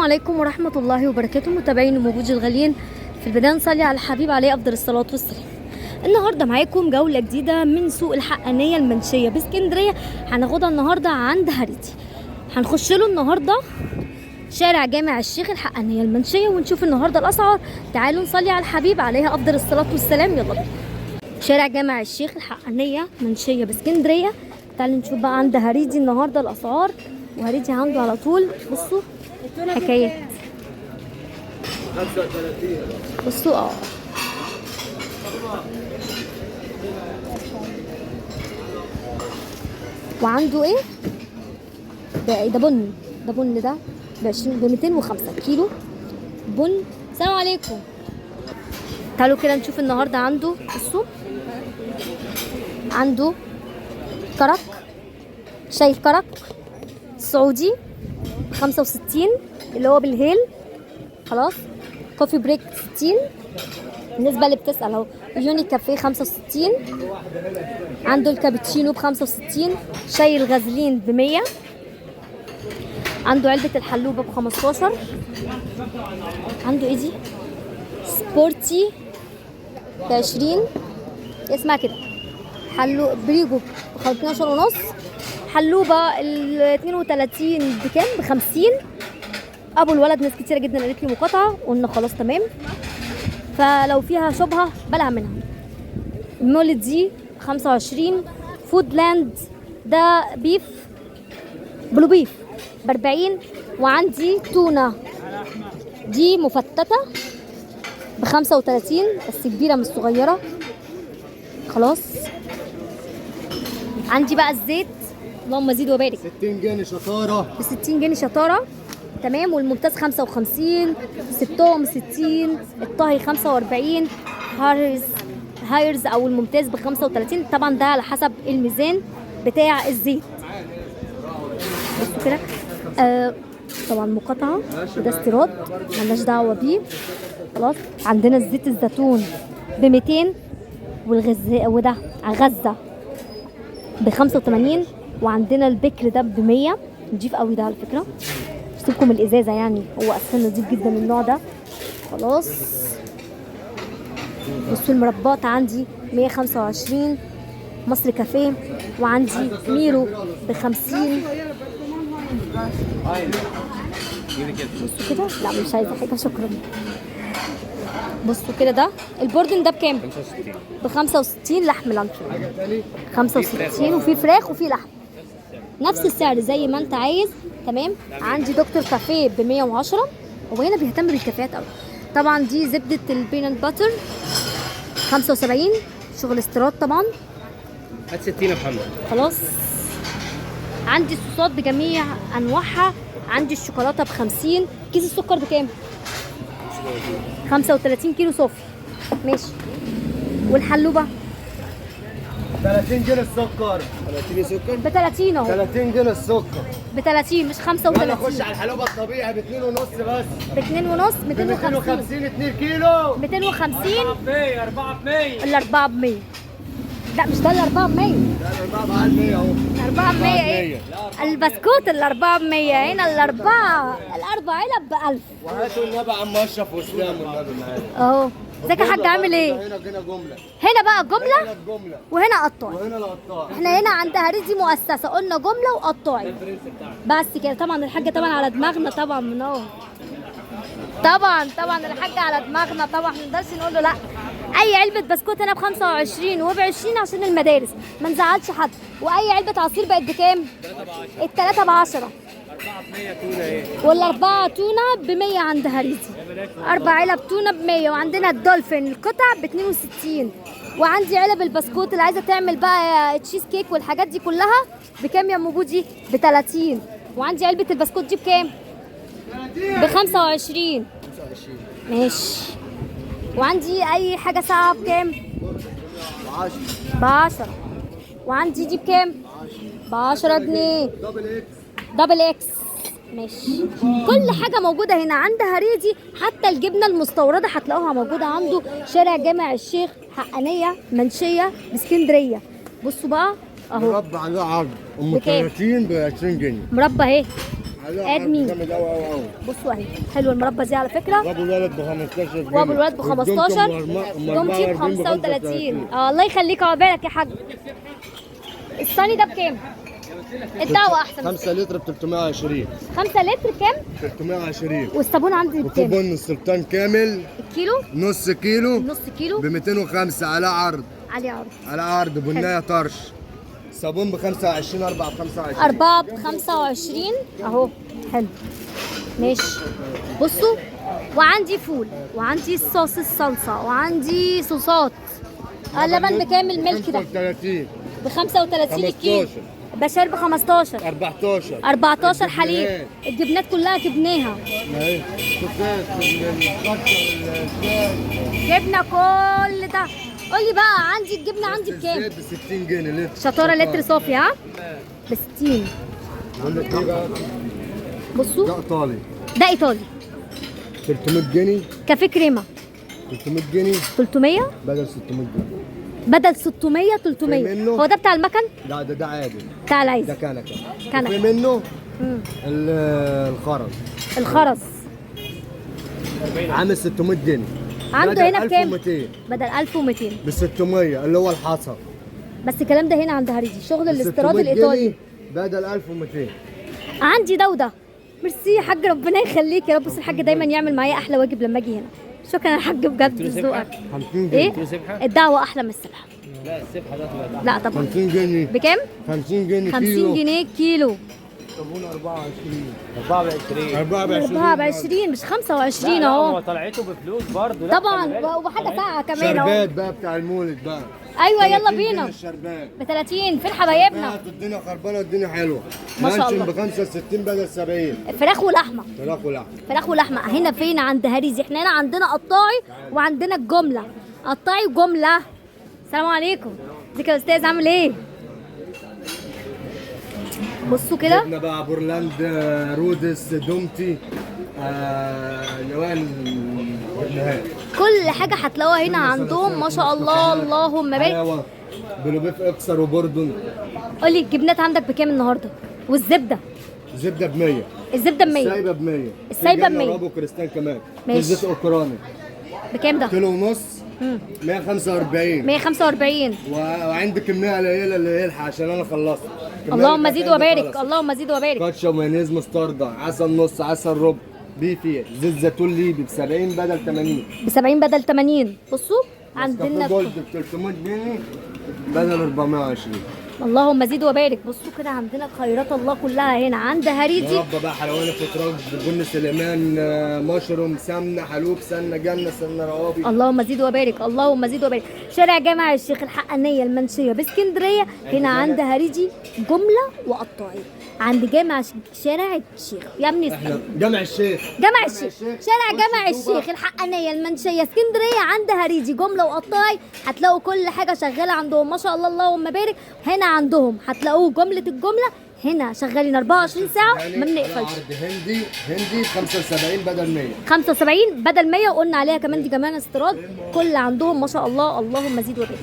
عليكم ورحمة الله وبركاته متابعين وموجود الغاليين. في البداية نصلي على الحبيب عليه أفضل الصلاة والسلام. النهارده معاكم جولة جديدة من سوق الحقانية المنشية باسكندرية. هناخدها النهارده عند هريتي. هنخش له النهارده شارع جامع الشيخ الحقانية المنشية ونشوف النهارده الأسعار. تعالوا نصلي على الحبيب عليه أفضل الصلاة والسلام. يلا بينا. شارع جامع الشيخ الحقانية منشية باسكندرية. تعالوا نشوف بقى عند هريتي النهارده الأسعار. وهريتي عنده على طول بصوا حكايات. بصوا وعنده ايه ده بن ده ب 205 كيلو بن. السلام عليكم. تعالوا كده نشوف النهارده عنده بصوا عنده كرك شاي الكرك السعودي 65 اللي هو بالهيل. خلاص كوفي بريك 60. بالنسبه اللي بتسال اهو يوني كافيه 65. عنده الكابتشينو ب 65. شاي الغازلين ب 100. عنده علبه الحلوبه ب 15. عنده ايه دي سبورتي ب 20 اسمها كده. حلو بريجو ب 12 ونص. حلوبه ال 32 بكام ب 50. ابو الولد ناس كتيره جدا قالت لي مقاطعه قلنا خلاص تمام. فلو فيها شبهه بلع منها. المولد دي 25. فود لاند ده بيف بلو بيف ب 40. وعندي تونه دي مفتته ب 35 بس كبيره مش صغيره. خلاص عندي بقى الزيت اللهم زيد وبارك 60 جنيه شطاره ب 60 جنيه شطاره تمام. والممتاز 55. ستهم 60. الطهي 45. هايرز او الممتاز ب 35. طبعا ده على حسب الميزان بتاع الزيت. بصوا كده طبعا مقاطعه وده استيراد مالناش دعوه بيه. خلاص عندنا الزيت الزيتون ب 200 وده غزه ب 85. وعندنا البكر ده ب 100 نضيف قوي ده على فكره. سيبكم الازازه يعني هو اساسا نضيف جدا النوع ده. خلاص بصوا المربات عندي 125 مصر كافيه. وعندي ميرو ب 50. بصوا كده لا مش عايزه حاجه شكرا. بصوا كده ده البوردن ده بكام؟ ب 65 لحم لانشون 65. وفي فراخ وفي لحم نفس السعر زي ما انت عايز تمام. عندي دكتور كافيه ب 110 وهنا بيهتم بالكافيهات قوي. طبعا دي زبده البينات باتر 75 شغل استيراد طبعا. هات 60 يا محمد. خلاص عندي الصوصات بجميع انواعها. عندي الشوكولاته ب 50. كيس السكر بكام؟ 35 كيلو صافي ماشي. والحلوبه 30 جنيه السكر. 30 سكر ب 30 اهو. 30 جنيه السكر ب 30 مش 35. انا اخش على الحلوبه الطبيعي ب 2 ونص بس. ب 2 ونص 250 2 كيلو 250. 4 ب 100 الأربعة ب 100. لا مش ده الأربعة ب 100. لا الاربعه ب 100 اهو. الأربعة ب 100 ايه؟ البسكوت الأربعة ب 100. هنا الأربعة علب ب 1000. وهاتوا النبي عم اشرف واسلام والنبي معانا اهو. ازيك يا حاج عامل ايه؟ هنا جمله. هنا بقى جملة هنا بجمله وهنا قطاع. وهنا القطاع. احنا هنا عند هريدي مؤسسة قلنا جملة وقطاعي بس كده. طبعا الحاجة طبعا على دماغنا طبعا من اهو. طبعا الحاجة على دماغنا طبعا ما نقدرش نقول له لا. اي علبة بسكوت هنا ب 25 وب 20 عشان المدارس ما نزعلش حد. واي علبة عصير بقت بكام؟ التلاتة ب 10. والأربعة تونة ب 100 عند هريدي. 4 علب تونة ب 100. وعندنا الدولفين القطع ب 62. وعندي علب البسكوت اللي عايزة تعمل بقى تشيز كيك والحاجات دي كلها بكام يا ام بودي؟ ب 30. وعندي علبة البسكوت دي بكام؟ ب 25 ماشي. وعندي اي حاجة ساعة بكام؟ ب 10. وعندي دي بكام؟ ب 10 جنيه دبل اكس ماشي. كل حاجه موجوده هنا عند هريدي. حتى الجبنه المستورده هتلاقوها موجوده عنده. شارع جامع الشيخ حقانيه منشيه باسكندريه. بصوا بقى اهو مربع ده عرض ام بكام؟ 30 ب 20 جنيه. مربى اهي ادمي. جامد قوي قوي قوي. بصوا اهي حلوه المربى دي على فكره. وابو الولد ب 15 جنيه. وابو الولد ب 15. دومتي ب 35. الله يخليك عقبالك يا حاج. الصيني ده بكام؟ الدعوه احسن. 5 لتر ب 320. 5 لتر بكام؟ 320. والصابون عندي وفي بكام؟ بن السلطان كامل الكيلو؟ نص كيلو نص كيلو ب 205 على عرض. عليه عرض. على عرض بنايه طرش. صابون ب 25 4 ب 25. 4 ب 25 اهو حلو ماشي. بصوا وعندي فول وعندي صوص الصلصه وعندي صوصات. اللبن بكام الملك ده؟ 35. ب 35 الكيلو. 15. بشار ب 15. 14. 14 حليب. الجبنات كلها جبناها. اهي جبنه كل ده. قولي بقى عندي الجبنه عندي بكام؟ ب 60 جنيه لتر. شطاره لتر صافي ها؟ ب 60. عندك ايه بقى؟ بصوا ده ايطالي ده ايطالي 300 جنيه. كافيه كريمه 300 جنيه 300 بدل 600 جنيه. بدل 600 300. في منه؟ هو ده بتاع المكن؟ لا ده عادي. بتاع العيز. ده كنكه. كنكه. في منه مم. الخرز الخرز عامل 600 جنيه. عنده بدل هنا بكام؟ 1200 بدل 1200. ب 600 اللي هو الحصى. بس الكلام ده هنا عند هريدي شغل الاستيراد 600 الايطالي. جنيه بدل 1200. عندي ده وده. ميرسي يا حاج ربنا يخليك يا رب. بس الحاج دايما يعمل معايا احلى واجب لما اجي هنا. شكرا يا حاج بجد ذوقك. 50 جنيه. ايه؟ الدعوه احلى من السبحه. لا السبحه ده تبقى لا طبعا. 50 جنيه. بكام؟ 50 جنيه 50 كيلو. جنيه كيلو. صابون 24. 24. 24 24 مش 25 لا هو اهو. طلعته بفلوس برضه. لا خلي طبعا بالك. وحاجه ساعه كمان اهو. شربات بقى بتاع المولد بقى. ايوه يلا 30 جنيه بينا. الشربات. ب 30 فين حبايبنا؟ الدنيا خربانه الدنيا حلوه. ما شاء الله. ب 65 بدل 70. فراخ ولحمه. فراخ ولحم. فراخ ولحمه. هنا فين؟ عند هريزي. احنا هنا عندنا قطاعي وعندنا الجمله. قطاعي وجمله. السلام عليكم. ازيك يا استاذ عامل ايه؟ بصوا كده. جبنا بقى بورلاند رودس دومتي نوال جبناها. كل حاجه هتلاقوها هنا عندهم ما شاء الله. اللهم بارك. حلاوه بلوبيف اكسر وبوردون. قولي الجبنات عندك بكام النهارده؟ والزبده؟ زبده ب 100. الزبده ب 100. السايبه ب 100. السايبة ب 100. ابو كريستال كمان. ماشي. زيت اوكراني بكام ده؟ كيلو ونص مم. 145. 145. وعندي كميه قليله اللي يلحق عشان انا خلصت. اللهم زيد وبارك. اللهم زيد وبارك. كاتشب مايونيز مستردة عسل نص عسل ربع بيفي زيت زيتون ليبي ب 70 بدل 80. ب 70 بدل 80. بصوا عندنا جولد ب 300 جنيه بدل 420. اللهم زيد وبارك. بصوا كده عندنا خيرات الله كلها هنا عند هريدي. مربى بقى حلواني فتراج بن سليمان مشروم سمنه حلوب سمنه جنه سمنه روابي. اللهم زيد وبارك. اللهم زيد وبارك. شارع جامع الشيخ الحقانيه المنشيه باسكندريه. هنا عند هريدي جمله وقطاعي. عند جامع شارع الشيخ يا ابني احنا جامع الشيخ. جامع الشيخ. شارع جامع الشيخ الحقانيه المنشيه اسكندريه عند هريدي جمله وقطاعي. هتلاقوا كل حاجه شغاله عندهم ما شاء الله. اللهم بارك. هنا عندهم هتلاقوه جمله الجمله. هنا شغالين 24 ساعه ما بنقفلش. عرض هندي 75 بدل 100. 75 بدل 100. وقلنا عليها كمان دي كمان استيراد. كل عندهم ما شاء الله. اللهم زيد وبارك.